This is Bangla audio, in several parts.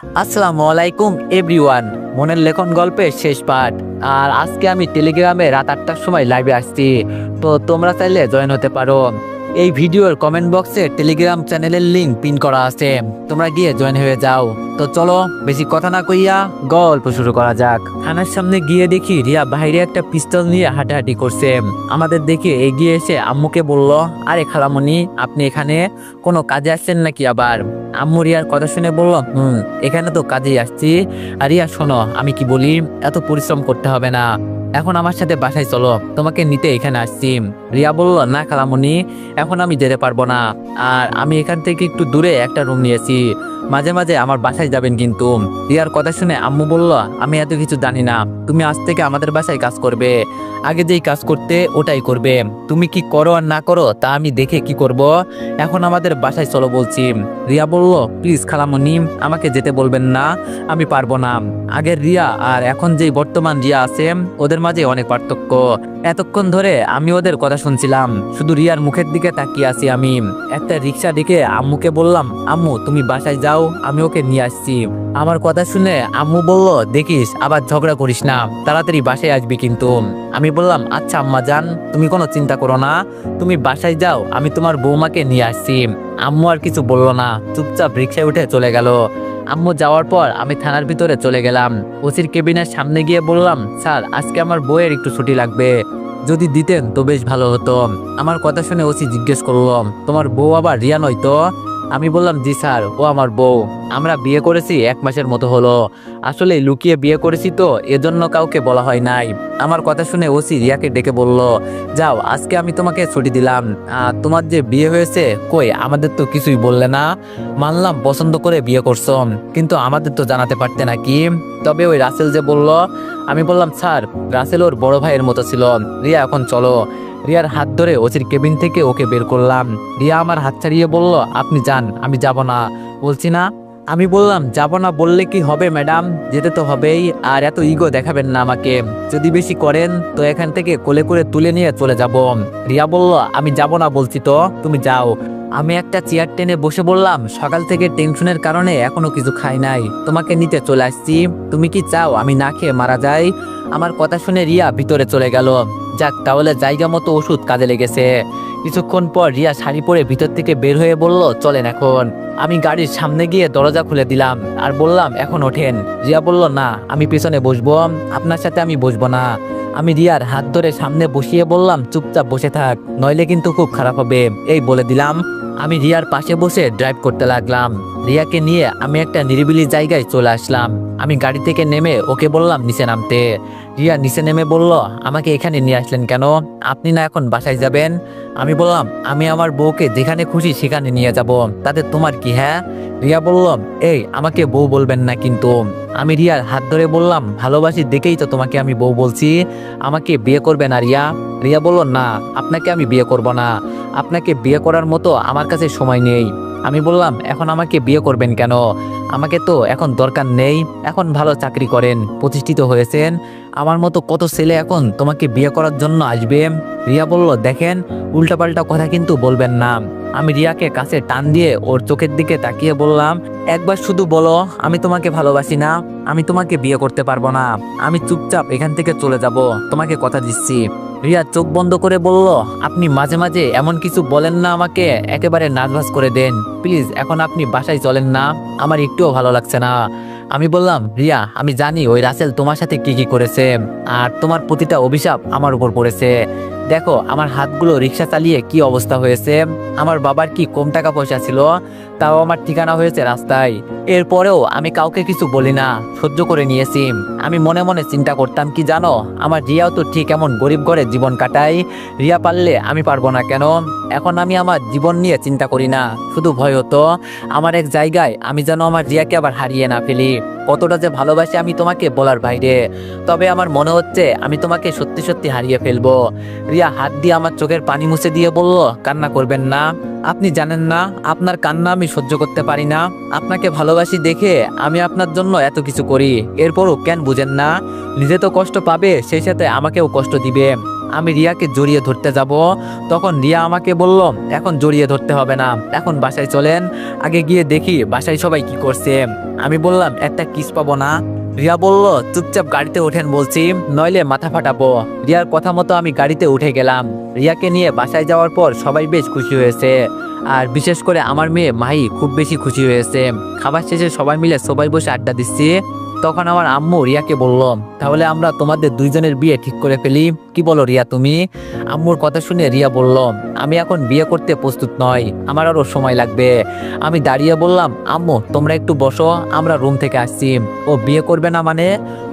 আসসালামু আলাইকুম এভরিওয়ান। মনের লেখন গল্পের শেষ পার্ট। আর আজকে আমি টেলিগ্রামে রাত 8টার সময় লাইভে আসছি, তো তোমরা চাইলে জয়েন হতে পারো। এই ভিডিওর কমেন্ট বক্সে টেলিগ্রাম চ্যানেলের লিংক পিন করা আছে, তোমরা গিয়ে জয়েন হয়ে যাও। তো চলো বেশি কথা না কইয়া গল্প শুরু করা যাক। থানার সামনে গিয়ে দেখি রিয়া বাইরে একটা পিস্তল নিয়ে হাঁটাহাঁটি করছে। আমাদের দেখে এগিয়ে এসে আম্মুকে বলল, আরে খালামণি, আপনি এখানে কোনো কাজে আসছেন নাকি আবার? আম্মু রিয়ার কথা শুনে বলল, এখানে তো কাজেই আসছি। আর রিয়া শোনো, আমি কি বলি, এত পরিশ্রম করতে হবে না, এখন আমার সাথে বাসায় চলো, তোমাকে নিতে এখানে আসছি। রিয়া বলল, না খালামণি, এখন আমি যেতে পারবো না। আর আমি এখান থেকে একটু দূরে একটা রুম নিয়েছি, মাঝে মাঝে আমার বাসায় যাবেন কিন্তু। রিয়ার কথা শুনে আম্মু বলল, আমি এত কিছু জানি না, তুমি আজ থেকে আমাদের বাসায় কাজ করবে। আগে যেই কাজ করতে ওটাই করবে, তুমি কি করো আর না করো তা আমি দেখে কি করব। এখন আমাদের বাসায় চলো বলছি। রিয়া বলল, প্লিজ খালামণি, আমাকে যেতে বলবেন না, আমি পারবো না। আগের রিয়া আর এখন যেই বর্তমান রিয়া আছে, ওদের মাঝে অনেক পার্থক্য। এতক্ষণ ধরে আমি ওদের কথা শুনছিলাম, শুধু রিয়ার মুখের দিকে তাকিয়ে আছি আমি। একটা রিক্সা ডেকে আম্মুকে বললাম, আম্মু তুমি বাসায় যাও, আমি ওকে নিয়ে আসছি। আমার কথা শুনে আম্মু বলল, দেখিস আবার ঝগড়া করিস না, তাড়াতাড়ি বাসায় আসবি কিন্তু। আমি বললাম, আচ্ছা আম্মা জান, তুমি কোনো চিন্তা করো না, তুমি বাসায় যাও, আমি তোমার বৌমাকে নিয়ে আসছি। আম্মু আর কিছু বললো না, চুপচাপ রিক্সায় উঠে চলে গেল। আম্মু যাওয়ার পর আমি থানার ভিতরে চলে গেলাম। ওসির কেবিনের সামনে গিয়ে বললাম, স্যার আজকে আমার বউয়ের একটু ছুটি লাগবে, যদি দিতেন তো বেশ ভালো হতো। আমার কথা শুনে ওসি জিজ্ঞেস করলো, তোমার বউ আবার রিয়া নয় তো? আমি বললাম, জি স্যার, ও আমার বউ, আমরা বিয়ে করেছি 1 মাসের মতো হলো। আসলে লুকিয়ে বিয়ে করেছি তো, এজন্য কাউকে বলা হয় নাই। আমার কথা শুনে ওসি রিয়াকে ডেকে বলল, যাও, আজকে আমি তোমাকে ছুটি দিলাম। আর তোমার যে বিয়ে হয়েছে, কই আমাদের তো কিছুই বললে না। মানলাম পছন্দ করে বিয়ে করছো, কিন্তু আমাদের তো জানাতে পারতে নাকি। তবে ওই রাসেল যে বলল। আমি বললাম, স্যার রাসেল ওর বড় ভাইয়ের মতো ছিল। রিয়া এখন চলো। রিয়ার হাত ধরে ওসির কেবিন থেকে ওকে বের করলাম। রিয়া আমার হাত ছাড়িয়ে বলল, আপনি যান, আমি যাব না। বলছি না। আমি বললাম, যাব না বললে কি হবে ম্যাডাম, যেতে তো হবেই। আর এত ইগো দেখাবেন না আমাকে, যদি বেশি করেন তো এখান থেকে কোলে করে তুলে নিয়ে চলে যাব। রিয়া বলল, আমি যাব না বলছি তো, তুমি যাও। আমি একটা চেয়ার টেনে বসে বললাম, সকাল থেকে টেনশনের কারণে এখনো কিছু খাই নাই, তোমাকে নিতে চলে আসছি। তুমি কি চাও আমি না খেয়ে মারা যাই? আমার কথা শুনে রিয়া ভিতরে চলে গেল। যাক, তাহলে জায়গা মতো ওষুধ কাজে লেগেছে। কিছুক্ষণ পর রিয়া শাড়ি পরে ভিতর থেকে বের হয়ে বলল, চলেন এখন। আমি গাড়ির সামনে গিয়ে দরজা খুলে দিলাম আর বললাম, এখন ওঠেন। রিয়া বলল, না, আমি পেছনে বসবো, আপনার সাথে আমি বসবো না। আমি রিয়ার হাত ধরে সামনে বসিয়ে বললাম, চুপচাপ বসে থাক, নইলে কিন্তু খুব খারাপ হবে, এই বলে দিলাম। আমি রিয়ার পাশে বসে ড্রাইভ করতে লাগলাম। রিয়াকে নিয়ে আমি একটা নিরিবিলি জায়গায় চলে আসলাম। আমি গাড়ি থেকে নেমে ওকে বললাম নিচে নামতে। রিয়া নিচে নেমে বলল, আমাকে এখানে নিয়ে আসলেন কেন? আপনি না এখন বাসায় যাবেন? আমি বললাম, আমি আমার বউকে যেখানে খুশি সেখানে নিয়ে যাব, তাতে তোমার কি? হ্যাঁ। রিয়া বলল, এই আমাকে বউ বলবেন না কিন্তু। আমি রিয়ার হাত ধরে বললাম, ভালোবাসি দেখেই তো তোমাকে আমি বউ বলছি, আমাকে বিয়ে করবে না রিয়া? রিয়া বলল, না, আপনাকে আমি বিয়ে করব না, আপনাকে বিয়ে করার মতো আমার কাছে সময় নেই। আমি বললাম, এখন আমাকে বিয়ে করবেন কেন? আমাকে তো এখন দরকার নেই, এখন ভালো চাকরি করেন, প্রতিষ্ঠিত হয়েছেন, আমার মতো কত ছেলে এখন তোমাকে বিয়ে করার জন্য আসবে। রিয়া বলল, দেখেন, উল্টাপাল্টা কথা কিন্তু বলবেন না। আমি রিয়াকে কাছে টান দিয়ে ওর চোখের দিকে তাকিয়ে বললাম, একবার শুধু বলো আমি তোমাকে ভালোবাসি না, আমি তোমাকে বিয়ে করতে পারবো না, আমি চুপচাপ এখান থেকে চলে যাব, তোমাকে কথা দিচ্ছি। রিয়া চোখ বন্ধ করে বলল, আপনি মাঝে মাঝে এমন কিছু বলেন না, আমাকে একেবারে নার্ভাস করে দেন, প্লিজ এখন আপনি বাসায় চলেন না, আমার একটুও ভালো লাগছে না। আমি বললাম, রিয়া আমি জানি ওই রাসেল তোমার সাথে কি কি করেছে, আর তোমার প্রতিটা অভিশাপ আমার উপর পড়েছে। দেখো আমার হাতগুলো রিক্সা চালিয়ে কি অবস্থা হয়েছে, আমার বাবার কি কম টাকা পয়সা ছিল, তাও আমার ঠিকানা হয়েছে রাস্তায়। এরপরেও আমি কাউকে কিছু বলি না, সহ্য করে নিয়েছি। আমি মনে মনে চিন্তা করতাম কি জানো, আমার রিয়াও তো ঠিক এমন গরিব ঘরে জীবন কাটাই, রিয়া পারলে আমি পারবো না কেন? এখন আমি আমার জীবন নিয়ে চিন্তা করি না, শুধু ভয় হতো আমার এক জায়গায় আমি যেন আমার রিয়াকে আবার হারিয়ে না ফেলি। কতটা যে ভালোবাসি আমি তোমাকে বলার বাইরে, তবে আমার মনে হচ্ছে আমি তোমাকে সত্যি সত্যি হারিয়ে ফেলবো। রিয়া হাত দিয়ে আমার চোখের পানি মুছে দিয়ে বলল, কান্না করবেন না, আপনি জানেন না আপনার কান্না আমি সহ্য করতে পারি না, আপনাকে ভালোবাসি দেখে আমি আপনার জন্য এত কিছু করি, এরপরও কেন বুঝেন না? নিজে তো কষ্ট পাবে, সেই সাথে আমাকেও কষ্ট দিবে। আমি রিয়াকে জড়িয়ে ধরতে যাব, তখন রিয়া আমাকে বলল এখন জড়িয়ে ধরতে হবে না, এখন বাসায় চলেন, আগে গিয়ে দেখি বাসায় সবাই কি করছে। আমি বললাম একটা কিস পাবো না? রিয়া বলল চুপচাপ গাড়িতে ওঠেন বলছি, নইলে মাথা ফাটাবো। রিয়ার কথা মতো আমি গাড়িতে উঠে গেলাম। রিয়াকে নিয়ে বাসায় যাওয়ার পর সবাই বেশ খুশি হয়েছে, আর বিশেষ করে আমার মেয়ে মাহি খুব বেশি খুশি হয়েছে। খাবার শেষে সবাই মিলে সবাই বসে আড্ডা দিচ্ছি। তখন আমার আম্মু রিয়াকে বলল তাহলে আমরা তোমাদের দুইজনের বিয়ে ঠিক করে ফেলি, কি বলো রিয়া তুমি? আম্মুর কথা শুনে রিয়া বলল আমি এখন বিয়ে করতে প্রস্তুত নই, আমার আরো সময় লাগবে। আমি দাঁড়িয়ে বললাম আম্মু তোমরা একটু বসো, আমরা রুম থেকে আসছি। ও বিয়ে করবে না মানে?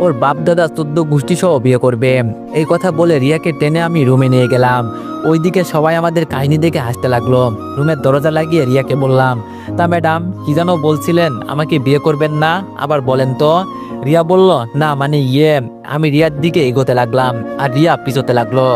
ওর বাপ দাদা 14 গোষ্ঠী সহ বিয়ে করবে। এই কথা বলে রিয়াকে টেনে আমি রুমে নিয়ে গেলাম। ওইদিকে সবাই আমাদের কাহিনী দেখে হাসতে লাগলো। রুমের দরজা লাগিয়ে রিয়াকে বললাম তা ম্যাডাম কি যেন বলছিলেন, আমাকে বিয়ে করবেন না? আবার বলেন তো। রিয়া বলল না মানে আমি রিয়ার দিকে এগোতে লাগলাম আর রিয়া পিছোতে লাগলো।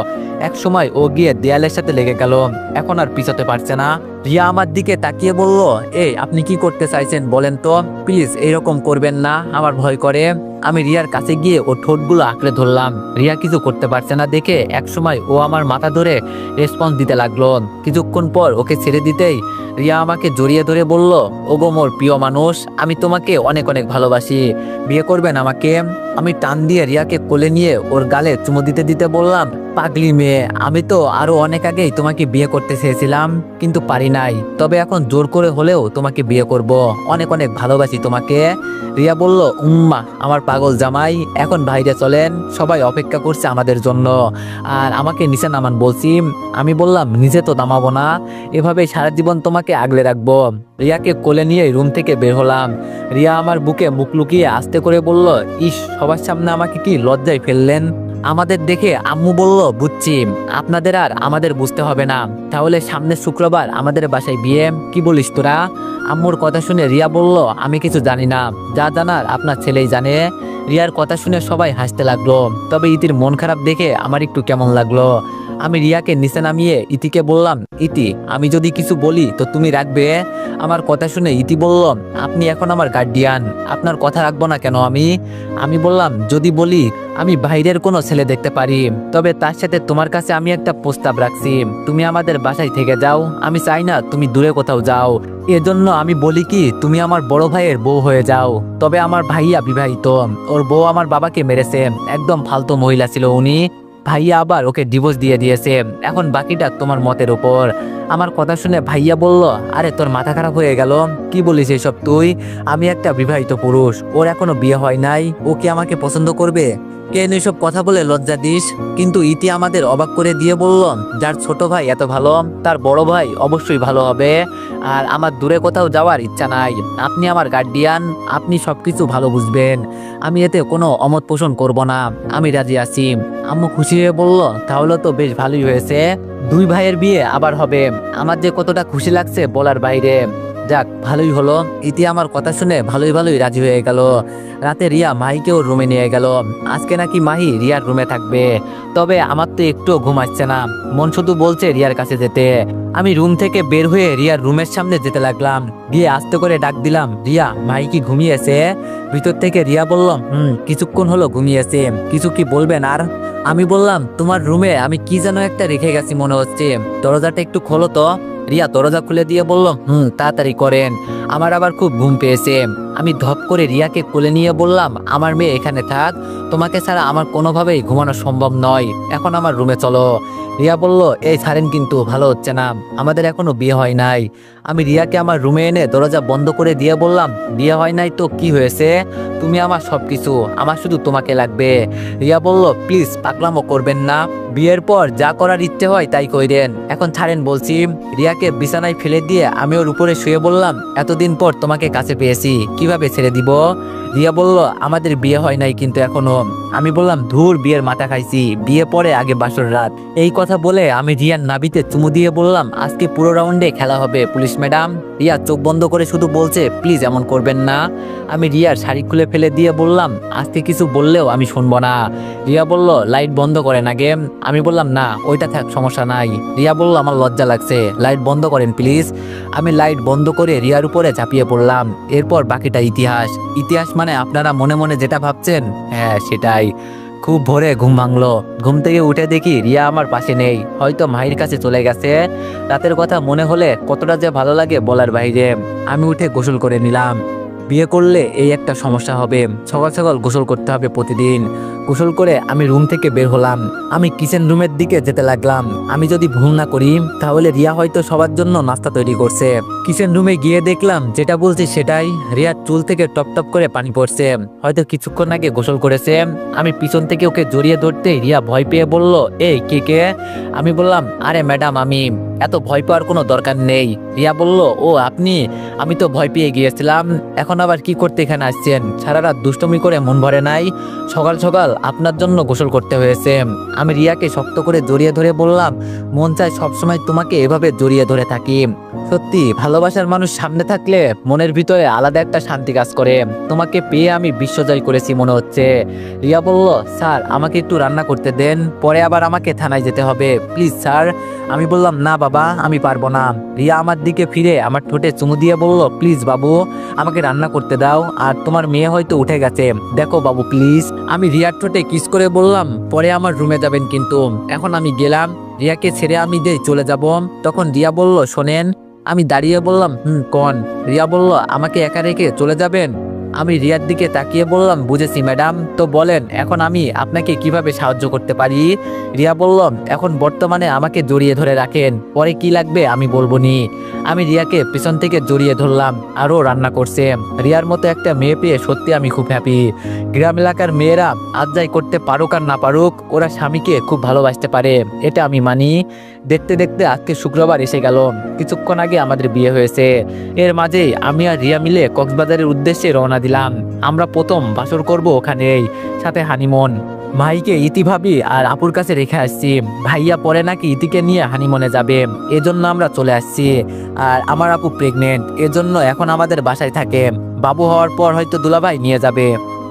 এক সময় ও গিয়ে দেয়ালের সাথে লেগে গেল, এখন আর পিছোতে পারছে না। রিয়া আমার দিকে তাকিয়ে বলল এই আপনি কি করতে চাইছেন বলেন তো, প্লিজ এইরকম করবেন না, আমার ভয় করে। আমি রিয়ার কাছে গিয়ে ওর ঠোঁটগুলো আঁকড়ে ধরলাম। রিয়া কিছু করতে পারছে না দেখে এক সময় ও আমার মাথা ধরে রেসপন্স দিতে লাগলো। কিছুক্ষণ পর ওকে ছেড়ে দিতেই রিয়া আমাকে জড়িয়ে ধরে বলল ওগো মোর প্রিয় মানুষ, আমি তোমাকে অনেক অনেক ভালোবাসি, বিয়ে করবেন আমাকে? আমি টান দিয়ে রিয়াকে কোলে নিয়ে ওর গালে চুমু দিতে দিতে বললাম পাগলি মেয়ে, আমি তো আরো অনেক আগেই তোমাকে বিয়ে করতে চেয়েছিলাম কিন্তু পারি নাই, তবে এখন জোর করে হলেও তোমাকে বিয়ে করব, অনেক অনেক ভালোবাসি তোমাকে। রিয়া বলল উম্মা আমার পাগল জামাই, এখন বাইরে চলেন, সবাই অপেক্ষা করছে আমাদের জন্য, আর আমাকে নিচে নামান বলছি। আমি বললাম নিচে তো নামাবো না, এভাবে সারা জীবন তোমাকে আগলে রাখবো। রিয়াকে কোলে নিয়ে রুম থেকে বের হলাম। রিয়া আমার বুকে মুখ লুকিয়ে আস্তে করে বলল ইস সবার সামনে আমাকে কি লজ্জায় ফেললেন। আমাদের দেখে আম্মু বলল বুঝছি, আপনাদের আর আমাদের বুঝতে হবে না, তাহলে সামনের শুক্রবার আমাদের বাসায় বিয়ে, কি বলিস তোরা? আম্মুর কথা শুনে রিয়া বলল আমি কিছু জানি না, যা জানার আপনার ছেলেই জানে। রিয়ার কথা শুনে সবাই হাসতে লাগলো, তবে ইতির মন খারাপ দেখে আমার একটু কেমন লাগলো। আমি রিয়াকে নিচে নামিয়ে ইতিকে বললাম ইতি আমি যদি কিছু বলি তো তুমি রাখবে? আমার কথা শুনে ইতি বলল আপনি এখন আমার গার্ডিয়ান, আপনার কথা রাখবো না কেন আমি? আমি বললাম যদি বলি আমি বাইরের কোনো ছেলে দেখতে পারি, তবে তার সাথে তোমার কাছে আমি একটা প্রস্তাব রাখছি, তুমি আমাদের বাসায় থেকে যাও, আমি চাই না তুমি দূরে কোথাও যাও। এজন্য আমি বলি কি তুমি আমার বড় ভাইয়ের বউ হয়ে যাও। তবে আমার ভাইয়া বিবাহিত, ওর বউ আমার বাবাকে মেরেছে, একদম ফালতু মহিলা ছিল উনি, ভাইয়া আবার ওকে ডিভোর্স দিয়ে দিয়েছে, এখন বাকিটা তোমার মতের উপর। আমার কথা শুনে ভাইয়া বলল আরে তোর মাথা খারাপ হয়ে গেল, কি বলিস এসব তুই? আমি একটা বিবাহিত পুরুষ, ওর এখনো বিয়ে হয় নাই, ও কি আমাকে পছন্দ করবে? কেন এসব কথা বলে লজ্জা দিস? কিন্তু ইতি আমাদের অবাক করে দিয়ে বলল যার ছোট ভাই এত ভালো তার বড় ভাই অবশ্যই ভালো হবে, আর আমার দূরে কোথাও যাওয়ার ইচ্ছা নাই, আপনি আমার গার্ডিয়ান, আপনি সবকিছু ভালো বুঝবেন, আমি এতে কোনো অমত পোষণ করব না, আমি রাজি আছি। আম্মু খুশি হয়ে বলল তাহলে তো বেশ ভালোই হয়েছে, দুই ভাইয়ের বিয়ে আবার হবে, আমার যে কতটা খুশি লাগছে বলার বাইরে। যাক ভালোই হলো। ইতি আমার কথা শুনে ভালোই ভালোই রাজি হয়ে গেল। রাতে রিয়া মাহিকেও রুমে নিয়ে গেল। আজকে নাকি মাহি রিয়ার রুমে থাকবে, তবে আমার তো একটুও ঘুম আসছে না, মন শুধু বলছে রিয়ার কাছে যেতে। আমি রুম থেকে বের হয়ে রিয়ার রুমের সামনে যেতে লাগলাম, গিয়ে আস্তে করে ডাক দিলাম রিয়া মাহি কি ঘুমিয়েছে? ভিতর থেকে রিয়া বলল কিছুক্ষণ হলো ঘুমিয়েছে, কিছু কি বলবেন আর? আমি বললাম তোমার রুমে আমি কি যেন একটা রেখে গেছি মনে হচ্ছে, দরজাটা একটু খোলো তো। রিয়া দরজা খুলে দিয়ে বলল তাড়াতাড়ি করেন, আমার আবার খুব ঘুম পেয়েছে। আমি ধপ করে রিয়াকে কোলে নিয়ে বললাম আমার মেয়ে এখানে থাক, তোমাকে ছাড়া আমার কোনোভাবেই ঘুমানো সম্ভব নয়, এখন আমার রুমে চলো। রিয়া বলল এই ছাড়েন কিন্তু ভালো হচ্ছে না, আমাদের এখনো বিয়ে হয় নাই। আমি রিয়াকে আমার রুমে এনে দরজা বন্ধ করে দিয়ে বললাম বিয়ে হয় নাই তো কি হয়েছে, তুমি আমার সবকিছু, আমার শুধু তোমাকে লাগবে। রিয়া বলল প্লিজ পাগলামো করবেন না, বিয়ের পর যা করার ইচ্ছে হয় তাই কইরেন, এখন ছাড়েন বলছি। রিয়াকে বিছানায় ফেলে দিয়ে আমি ওর উপরে শুয়ে বললাম এতদিন পর তোমাকে কাছে পেয়েছি, কিভাবে ছেড়ে দিব? রিয়া বলল আমাদের বিয়ে হয় নাই কিন্তু এখনো। আমি বললাম ধুর বিয়ের মাথা খাইছি, বিয়ে পরে আগে বাসর রাত। এই কথা বলে আমি রিয়ার নাভিতে চুমু দিয়ে বললাম আজকে পুরো রাউন্ডে খেলা হবে পুলিশ ম্যাডাম। রিয়া চোখ বন্ধ করে শুধু বলছে প্লিজ এমন করবেন না। আমি রিয়ার শাড়ি খুলে ফেলে দিয়ে বললাম আজকে কিছু বললেও আমি শুনবো না। রিয়া বলল লাইট বন্ধ করেন আগে। আমি বললাম না ওইটা থাক সমস্যা নাই। রিয়া বলল আমার লজ্জা লাগছে, লাইট বন্ধ করেন প্লিজ। আমি লাইট বন্ধ করে রিয়ার উপরে ঝাঁপিয়ে পড়লাম। এরপর বাকিটা ইতিহাস। ইতিহাস মানে আপনারা মনে মনে যেটা ভাবছেন, হ্যাঁ সেটাই। খুব খুব ভোরে ঘুম ভাঙলো। ঘুম থেকে উঠে দেখি রিয়া আমার পাশে নেই, হয়তো মাহির কাছে চলে গেছে। রাতের কথা মনে হলে কতটা যে ভালো লাগে বলার বাইরে। আমি উঠে গোসল করে নিলাম। বিয়ে করলে এই একটা সমস্যা হবে, সকাল সকাল গোসল করতে হবে প্রতিদিন। গোসল করে আমি রুম থেকে বের হলাম। আমি কিচেন রুমের দিকে যেতে লাগলাম। আমি যদি ভুল না করি তাহলে রিয়া হয়তো সবার জন্য নাস্তা তৈরি করছে। কিচেন রুমে গিয়ে দেখলাম যেটা বলছি সেটাই, রিয়ার চুল থেকে টপ টপ করে পানি পড়ছে, হয়তো কিছুক্ষণ আগে গোসল করেছে। আমি পিছন থেকে ওকে জড়িয়ে ধরতে রিয়া ভয় পেয়ে বলল, এই কে কে? আমি বললাম, আরে ম্যাডাম আমি। এত ভয় পাওয়ার কোনো দরকার নেই। রিয়া বলল, ও আপনি? আমি তো ভয় পেয়ে গিয়েছিলাম, এখন আবার কি করতে এখানে আসছেন? সারা রাত দুষ্টমি করে মন ভরে নাই, সকাল সকাল আপনার জন্য গোসল করতে হয়েছে। আমি রিয়াকে শক্ত করে জড়িয়ে ধরে বললাম, মন চায় সবসময় তোমাকে এভাবে জড়িয়ে ধরে থাকি। সত্যি ভালোবাসার মানুষ সামনে থাকলে মনের ভিতরে আলাদা একটা শান্তি কাজ করে। তোমাকে পেয়ে আমি বিশ্বজয় করেছি মনে হচ্ছে। রিয়া বলল, স্যার আমাকে একটু রান্না করতে দেন, পরে আবার আমাকে থানায় যেতে হবে, প্লিজ স্যার। আমি বললাম, না বাবা আমি পারবো না। রিয়া আমার দিকে ফিরে আমার ঠোঁটে চুমু দিয়ে বলল, প্লিজ বাবু আমাকে রান্না করতে দাও, আর তোমার মেয়ে হয়তো উঠে গেছে, দেখো বাবু প্লিজ। আমি রিয়ার ঠোঁটে কিস করে বললাম, পরে আমার রুমে যাবেন কিন্তু। এখন আমি গেলাম। রিয়াকে ছেড়ে আমি যে চলে যাব, তখন রিয়া বলল, শোনেন। আমি দাঁড়িয়ে বললাম, কোন? রিয়া বলল, আমাকে একা রেখে চলে যাবেন? আমি রিয়ার দিকে তাকিয়ে বললাম, বুঝেছি ম্যাডাম, তো বলেন এখন আমি আপনাকে কিভাবে সাহায্য করতে পারি? রিয়া বলল, এখন বর্তমানে আমাকে জড়িয়ে ধরে রাখেন, পরে কি লাগবে আমি বলবো নি। আমি রিয়াকে পিছন থেকে জড়িয়ে ধরলাম, আরও রান্না করছে। রিয়ার মতো একটা মেয়ে পেয়ে সত্যি আমি খুব হ্যাপি। গ্রাম এলাকার মেয়েরা আজ যাই করতে পারুক আর না পারুক, ওরা স্বামীকে খুব ভালোবাসতে পারে, এটা আমি মানি। দেখতে দেখতে আজকে শুক্রবার এসে গেল। কিছুক্ষণ আগে আমাদের বিয়ে হয়েছে। এর মাঝেই আমি আর রিয়া মিলে কক্সবাজারের উদ্দেশ্যে রওনা দিলাম। আমরা প্রথম বাসর করব ওখানেই, সাথে হানিমুন। ভাইকে ইতি ভাবি আর আপুর কাছে রেখে আসছি। ভাইয়া পরে নাকি ইতিকে নিয়ে হানিমুনে যাবে, এজন্য আমরা চলে আসছি। আর আমার আপু প্রেগনেন্ট, এজন্য এখন আমাদের বাসায় থাকে। বাবু হওয়ার পর হয়তো দুলাভাই নিয়ে যাবে।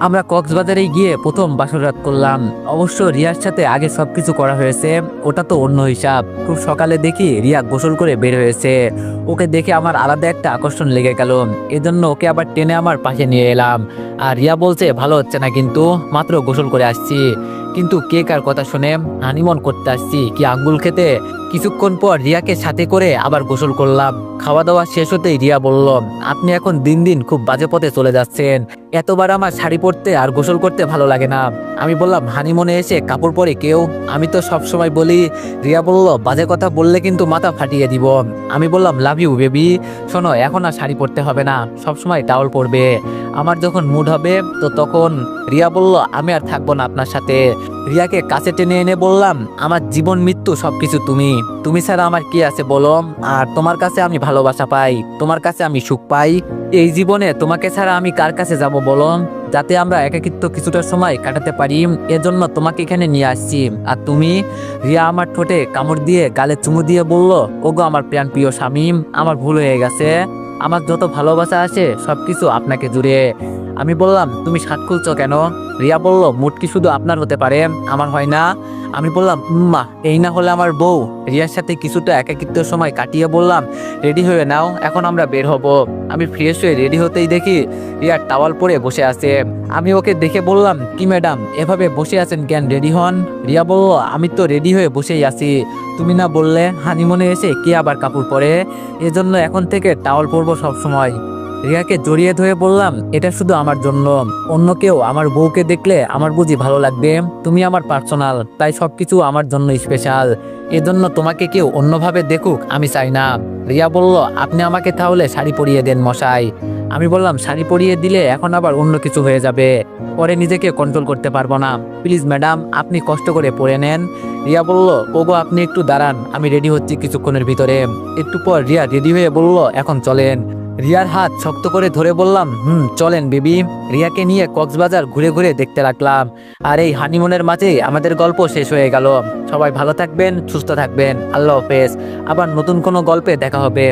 আমরা কক্সবাজারে গিয়ে প্রথম বাসর রাত করলাম। অবশ্য রিয়ার সাথে আগে সবকিছু করা হয়েছে, ওটা তো অন্য হিসাব। খুব সকালে দেখি রিয়া গোসল করে বের হয়েছে। ওকে দেখে আমার আলাদা একটা আকর্ষণ লেগে গেল, এজন্য ওকে আবার টেনে আমার পাশে নিয়ে এলাম। আর রিয়া বলছে, ভালো হচ্ছে না কিন্তু, মাত্র গোসল করে আসছি। কিন্তু কে কার কথা শুনে হানিমুন করতে আসছি কি আঙ্গুল খেতে? কিছুক্ষণ পর রিয়াকে সাথে করে আবার গোসল করলাম। খাওয়া দাওয়া শেষ হতেই রিয়া বলল, আপনি এখন দিন দিন খুব বাজে পথে চলে যাচ্ছেন, এতবার আমার শাড়ি পরতে আর গোসল করতে ভালো লাগে না। আমি বললাম, হানিমুনে এসে কাপড় পরে কেউ? আমি তো সব সময় বলি। রিয়া বলল, বাজে কথা বললে কিন্তু মাথা ফাটিয়ে দিব। আমি বললাম, লাভ ইউ বেবি, শোনো এখন আর শাড়ি পরতে হবে না, সব সময় টাওয়াল পরবে, আমার যখন মুড হবে তো তখন। রিয়া বলল, আমি আর থাকবো না আপনার সাথে। রিয়াকে কাছে টেনে এনে বললাম, আমার জীবন মৃত্যু সবকিছু তুমি, তুমি ছাড়া আমার কি আছে বলো? আর তোমার কাছে আমি ভালোবাসা পাই, তোমার কাছে আমি সুখ পাই। এই জীবনে তোমাকে ছাড়া আমি কার কাছে যাব বলো? যাতে আমরা একাকিত্ব কিছুটা সময় কাটাতে পারি, এজন্য তোমাকে এখানে নিয়ে আসছি। আর তুমি? রিয়া আমার ঠোঁটে কামড় দিয়ে গালে চুমু দিয়ে বলল, ওগো আমার প্রাণ প্রিয় স্বামী, আমার ভুল হয়ে গেছে, আমার যত ভালোবাসা আছে সবকিছু আপনাকে জুড়ে। আমি বললাম, তুমি শার্ট খুলছো কেন? রিয়া বলল, মুড কি শুধু আপনার হতে পারে, আমার হয় না? আমি বললাম, মা এই না হলে আমার বউ। রিয়ার সাথে কিছুটা একাকিত্বের সময় কাটিয়ে বললাম, রেডি হয়ে নাও, এখন আমরা বের হব। আমি ফ্রেশ হয়ে রেডি হতেই দেখি রিয়ার টাওয়াল পরে বসে আছে। আমি ওকে দেখে বললাম, কি ম্যাডাম এভাবে বসে আছেন কেন, রেডি হন। রিয়া বলল, আমি তো রেডি হয়ে বসেই আছি, তুমি না বললে হানিমুনে এসে কে আবার কাপড় পরে, এজন্য এখন থেকে টাওয়াল পরবো সব সময়। রিয়াকে জড়িয়ে ধরে বললাম, এটা শুধু আমার জন্য, অন্য কেউ আমার বউকে দেখলে আমার বুঝি ভালো লাগবে, তুমি আমার পার্সোনাল, তাই সবকিছু আমার জন্য স্পেশাল, এজন্য তোমাকে কেউ অন্যভাবে দেখুক আমি চাই না। রিয়া বলল, আপনি আমাকে তাহলে শাড়ি পরিয়ে দেন মশাই। আমি বললাম, শাড়ি পরিয়ে দিলে এখন আবার অন্য কিছু হয়ে যাবে, পরে নিজেকে কন্ট্রোল করতে পারবো না, প্লিজ ম্যাডাম আপনি কষ্ট করে পরে নেন। রিয়া বলল, ওগো আপনি একটু দাঁড়ান, আমি রেডি হচ্ছি কিছুক্ষণের ভিতরে। একটু পর রিয়া রেডি হয়ে বলল, এখন চলেন। রিয়ার হাত শক্ত করে ধরে বললাম, চলেন বেবি। রিয়াকে নিয়ে কক্সবাজার ঘুরে ঘুরে দেখতে লাগলাম। আর এই হানিমুনের মাঝেই আমাদের গল্প শেষ হয়ে গেল। সবাই ভালো থাকবেন, সুস্থ থাকবেন, আল্লাহ হাফেজ। আবার নতুন কোনো গল্পে দেখা হবে।